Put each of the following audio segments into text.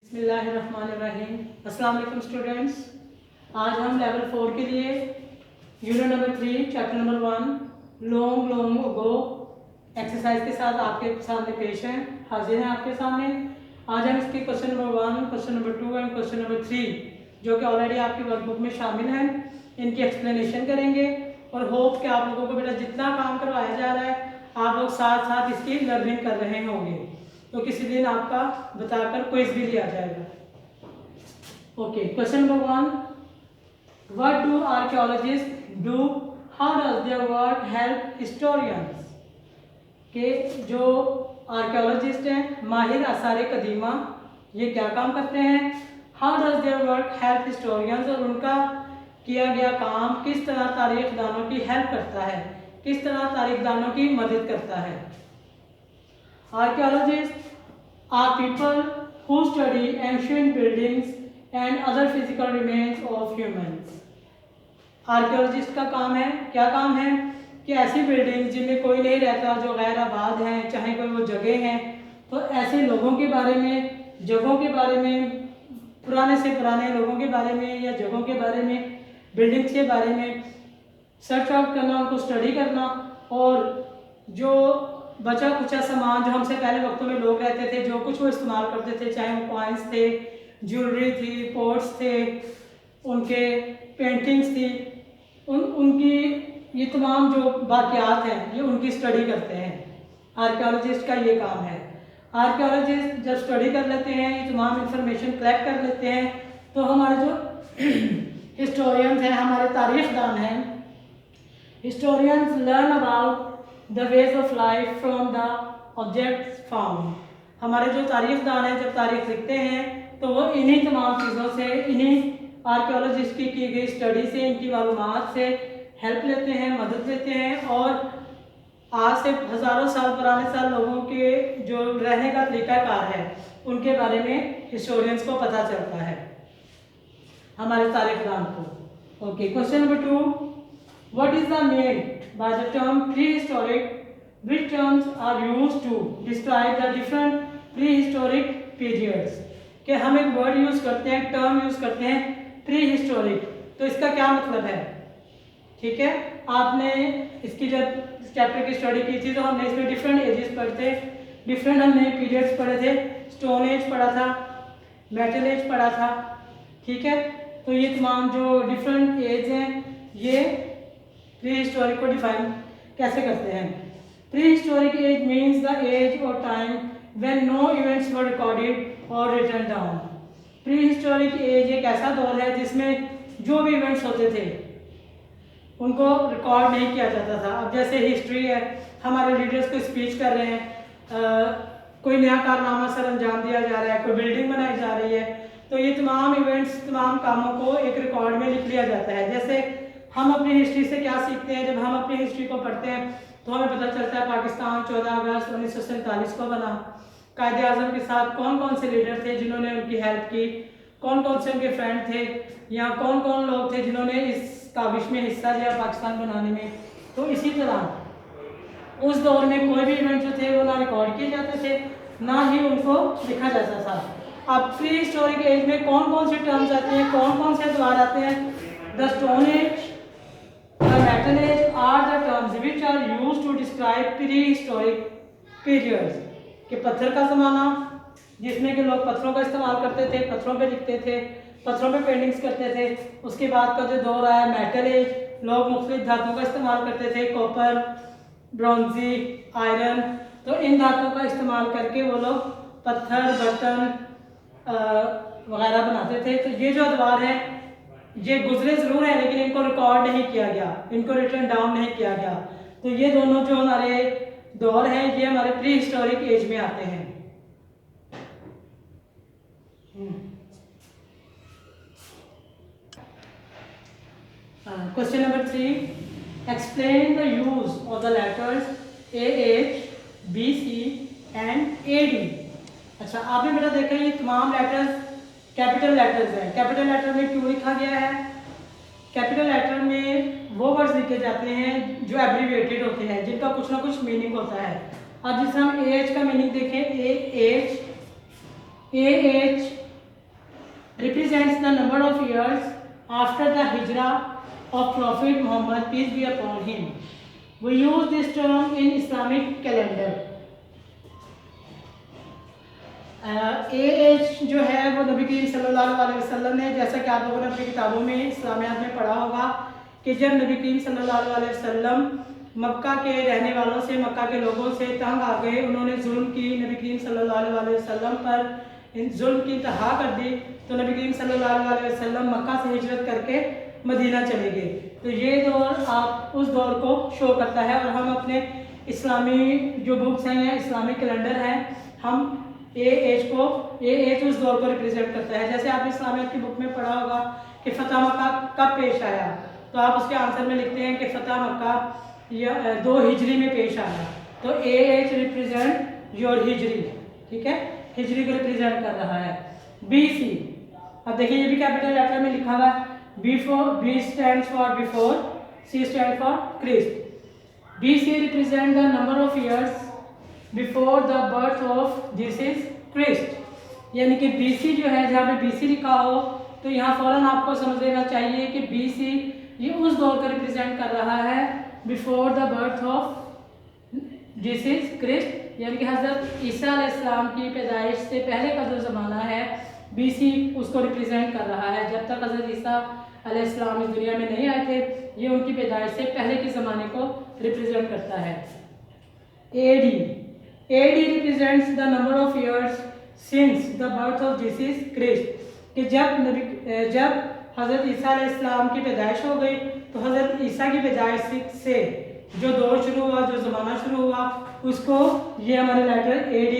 बिस्मिल्लाहिर्रहमानिर्रहीम। अस्सलाम वालेकुम स्टूडेंट्स। आज हम लेवल 4 के लिए unit number 3 chapter number 1 long long ago exercise के साथ आपके सामने पेश हैं, हाजिर हैं आपके सामने। आज हम इसके question number 1, question number 2 and question number 3 जो कि ऑलरेडी आपकी वर्कबुक में शामिल हैं, इनकी एक्सप्लेनेशन करेंगे और होप कि आप लोगों को बेटा जितना काम करवाया जा रहा है आप लोग साथ साथ इसकी लर्निंग कर रहे होंगे, तो किसी दिन आपका बताकर क्विज भी लिया जाएगा। Okay, question number 1, what do archaeologist do, how does their work help historians. के जो आर्कियोलॉजिस्ट हैं, माहिर आसार कदीमा, ये क्या काम करते हैं। How does their work help historians, और उनका किया गया काम किस तरह तारीख दानों की हेल्प करता है, किस तरह तारीख दानों की मदद करता है। Archaeologists are people who study ancient buildings and other physical remains of humans. Archaeologist का काम है, क्या काम है कि ऐसी बिल्डिंग्स जिनमें कोई नहीं रहता, जो गैर आबाद हैं, चाहे कोई वो जगह हैं, तो ऐसे लोगों के बारे में, जगहों के बारे में, पुराने से पुराने लोगों के बारे में या जगहों के बारे में, बिल्डिंग्स के बारे में सर्च आउट करना, उनको स्टडी करना, और जो बचा कुचा सामान जो हमसे पहले वक्तों में लोग रहते थे, जो कुछ वो इस्तेमाल करते थे, चाहे वो कॉइन्स थे, ज्वेलरी थी, पोर्ट्स थे, उनके पेंटिंग्स थी, उनकी ये तमाम जो बाकियात हैं ये उनकी स्टडी करते हैं। आर्कियोलॉजिस्ट का ये काम है। आर्कियोलॉजिस्ट जब स्टडी कर लेते हैं, ये तमाम इंफॉर्मेशन कलेक्ट कर लेते हैं, तो हमारे जो हिस्टोरियंस हैं, हमारे तारीखदान हैं, historians learn about the ways of life from the objects found. हमारे जो तारीखदान हैं जब तारीख लिखते हैं तो वो इन्हीं तमाम चीज़ों से, इन्हीं आर्कियोलॉजिस्ट की गई स्टडी से, इनकी मालूमात से हेल्प लेते हैं, मदद लेते हैं, और आज से हज़ारों साल पुराने साल लोगों के जो रहने का तरीक़ाकार है उनके बारे में हिस्टोरियंस को पता चलता है, हमारे तारीखदान को। Okay, question number 2, what is the meant by the term prehistoric, which terms are used to describe the different prehistoric periods। कि हम एक वर्ड यूज़ करते हैं, टर्म यूज़ करते हैं प्री-हिस्टोरिक, तो इसका क्या मतलब है। ठीक है, आपने इसकी जब चैप्टर की स्टडी की थी तो हमने इसमें डिफरेंट एजेस पढ़े थे, डिफरेंट हमने पीरियड्स पढ़े थे, स्टोन एज पढ़ा था, मेटल एज पढ़ा था। ठीक है, तो ये तमाम जो डिफरेंट एज हैं ये प्री हिस्टोरिक को डिफाइन कैसे करते हैं। Prehistoric age means the age और time when no events were recorded और written down. Prehistoric age एक ऐसा दौर है जिसमें जो भी इवेंट्स होते थे उनको रिकॉर्ड नहीं किया जाता था। अब जैसे हिस्ट्री है, हमारे लीडर्स को स्पीच कर रहे हैं, कोई नया कारनामा सर अंजाम दिया जा रहा है, कोई बिल्डिंग बनाई जा रही है, तो ये तमाम इवेंट्स, तमाम कामों को एक रिकॉर्ड में लिख लिया जाता है। जैसे हम अपनी हिस्ट्री से क्या सीखते हैं, जब हम अपनी हिस्ट्री को पढ़ते हैं तो हमें पता चलता है पाकिस्तान 14 अगस्त 1947 को बना। कायदे आज़म के साथ कौन कौन से लीडर थे जिन्होंने उनकी हेल्प की, कौन कौन से उनके फ्रेंड थे, या कौन कौन लोग थे जिन्होंने इस काविश में हिस्सा लिया पाकिस्तान बनाने में। तो इसी तरह उस दौर में कोई भी इवेंट जो थे वो ना रिकॉर्ड किए जाते थे, ना ही उनको लिखा जाता था। अब प्री हिस्टोरिक एज में कौन कौन से टर्म्स आते हैं, कौन कौन से द्वार आते हैं। The stone age, the metal age are the terms which are used to describe prehistoric periods। कि पत्थर का ज़माना जिसमें कि लोग पत्थरों का इस्तेमाल करते थे, पत्थरों पे लिखते थे, पत्थरों पे पेंटिंग्स करते थे। उसके बाद का जो दौर आया मेटल एज, लोग मुख्तलिफ धातुओं का इस्तेमाल करते थे, कॉपर, ब्रॉन्जी, आयरन, तो इन धातुओं का इस्तेमाल करके वो लोग पत्थर, बर्तन वगैरह बनाते थे। तो ये जो अदवार है ये गुजरे ज़रूर है लेकिन इनको रिकॉर्ड नहीं किया गया, इनको रिटर्न डाउन नहीं किया गया। तो ये दोनों जो हमारे दौर हैं ये हमारे प्री हिस्टोरिक एज में आते हैं। Question number 3, explain the use of the letters AH, BC and AD। अच्छा, आपने बेटा देखा ये तमाम लेटर्स कैपिटल लेटर्स हैं। कैपिटल लेटर में क्यों लिखा गया है। कैपिटल लेटर में वो वर्ड्स लिखे जाते हैं जो एब्रीविएटेड होते हैं, जिनका कुछ ना कुछ मीनिंग होता है। अब जैसे हम AH का मीनिंग देखें, AH represents the number of years after the hijrah of Prophet Muhammad, peace be upon him. We use this term in Islamic calendar. As जो है वो नबी करीम सल्लल्लाहु अलैहि वसल्लम ने, जैसा कि आप लोगों ने अपनी किताबों में इस्लामियात में पढ़ा होगा कि जब नबी करीम सल्लल्लाहु अलैहि वसल्लम मक्का के रहने वालों से, मक्का के लोगों से तंग आ गए, उन्होंने जुल्म की, नबी करीम सल्लल्लाहु अलैहि वसल्लम पर जुल्म की इंतहा कर दी, तो नबी करीम सल्लल्लाहु अलैहि वसल्लम मक्का से हिजरत करके मदीना चले गए। तो ये दौर आप उस दौर को शो करता है, और हम अपने इस्लामी जो बुक्स हैं या इस्लामिक कैलेंडर हैं, हम ये एज उस दौर को रिप्रेजेंट करता है। जैसे आपने इस्लामियत की बुक में पढ़ा होगा कि फतह मक्का कब पेश आया, तो आप उसके आंसर में लिखते हैं कि फतह मक्का या 2 हिजरी में पेश आया। तो एज रिप्रेजेंट योर हिजरी, ठीक है, हिजरी को रिप्रेजेंट कर रहा है। BC, अब देखिए ये भी कैपिटल लेटर में लिखा हुआ है। B stands for before, C stand for Christ. BC represent the number of years before the birth of Jesus Christ, यानी कि BC जो है, जहाँ पे BC लिखा हो तो यहाँ फौरन आपको समझ लेना चाहिए कि BC ये उस दौर को रिप्रेजेंट कर रहा है before the birth of Jesus Christ, यानी कि हज़रत ईसा अलैहिस्सलाम की पैदाइश से पहले का जो ज़माना है BC उसको रिप्रेजेंट कर रहा है। जब तक हज़रत ईसा अलैहिस्सलाम इस दुनिया में नहीं आए थे, ये उनकी पैदाइश से पहले के ज़माने को रिप्रेजेंट करता है। AD represents the number of years since the birth of Jesus Christ, कि जब हज़रत ईसा अलैहिस्सलाम की पैदाइश हो गई, तो हज़रत ईसा की पैदाइश से जो दौर शुरू हुआ, जो ज़माना शुरू हुआ, उसको ये हमारे लेटर AD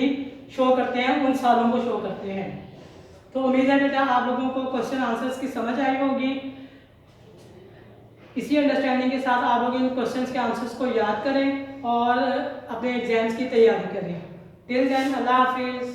शो करते हैं, उन सालों को शो करते हैं। तो उम्मीद है बेटा आप लोगों को क्वेश्चन आंसर्स की समझ आई होगी। इसी अंडरस्टैंडिंग के साथ आप लोग इन क्वेश्चंस के आंसर्स को याद करें और अपने एग्जाम्स की तैयारी करें। टिल देन, अल्लाह हाफिज़।